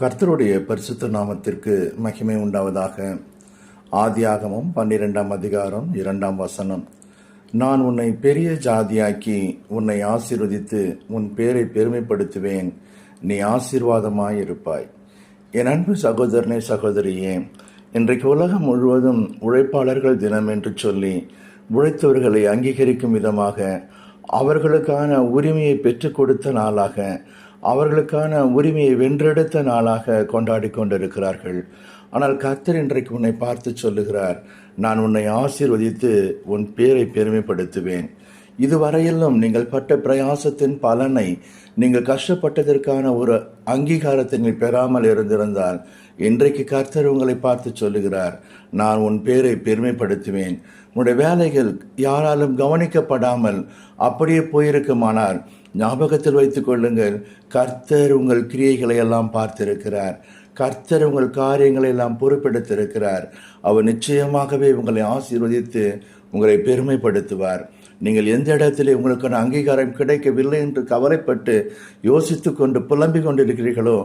கர்த்தருடைய பரிசுத்த நாமத்திற்கு மகிமை உண்டாவதாக. ஆதியாகமம் 12ஆம் அதிகாரம் 2ஆம் வசனம். நான் உன்னை பெரிய ஜாதியாக்கி உன்னை ஆசீர்வதித்து உன் பேரை பெருமைப்படுத்துவேன், நீ ஆசீர்வாதமாயிருப்பாய். என் அன்பு சகோதரனே, சகோதரியே, இன்றைக்கு உலகம் முழுவதும் உழைப்பாளர்கள் தினம் என்று சொல்லி உழைத்தவர்களை அங்கீகரிக்கும் விதமாக, அவர்களுக்கான உரிமையை பெற்றுக் கொடுத்த நாளாக, அவர்களுக்கான உரிமையை வென்றெடுத்த நாளாக கொண்டாடி கொண்டிருக்கிறார்கள். ஆனால் கர்த்தர் இன்றைக்கு உன்னை பார்த்து சொல்லுகிறார், நான் உன்னை ஆசீர்வதித்து உன் பேரை பெருமைப்படுத்துவேன். இதுவரையிலும் நீங்கள் பட்ட பிரயாசத்தின் பலனை, நீங்கள் கஷ்டப்பட்டதற்கான ஒரு அங்கீகாரத்தை நீங்கள் பெறாமல் இருந்திருந்தால், இன்றைக்கு கர்த்தர் உங்களை பார்த்து சொல்லுகிறார், நான் உன் பேரை பெருமைப்படுத்துவேன். உன்னுடைய வேலைகள் யாராலும் கவனிக்கப்படாமல் அப்படியே போயிருக்குமானால் ஞாபகத்தில் வைத்துக் கொள்ளுங்கள், கர்த்தர் உங்கள் கிரியைகளை எல்லாம் பார்த்திருக்கிறார். கர்த்தர் உங்கள் காரியங்களை எல்லாம் பொறுப்பெடுத்திருக்கிறார். அவர் நிச்சயமாகவே உங்களை ஆசீர்வதித்து உங்களை பெருமைப்படுத்துவார். நீங்கள் எந்த இடத்திலே உங்களுக்கான அங்கீகாரம் கிடைக்கவில்லை என்று கவலைப்பட்டு யோசித்து கொண்டு புலம்பிக் கொண்டிருக்கிறீர்களோ,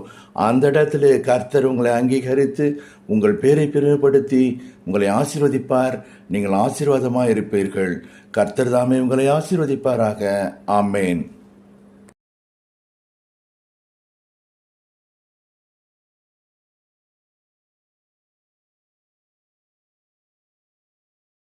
அந்த இடத்திலே கர்த்தர் உங்களை அங்கீகரித்து உங்கள் பேரை பெருமைப்படுத்தி உங்களை ஆசீர்வதிப்பார். நீங்கள் ஆசீர்வாதமாக இருப்பீர்கள். கர்த்தர் தாமே உங்களை ஆசீர்வதிப்பாராக. ஆமேன்.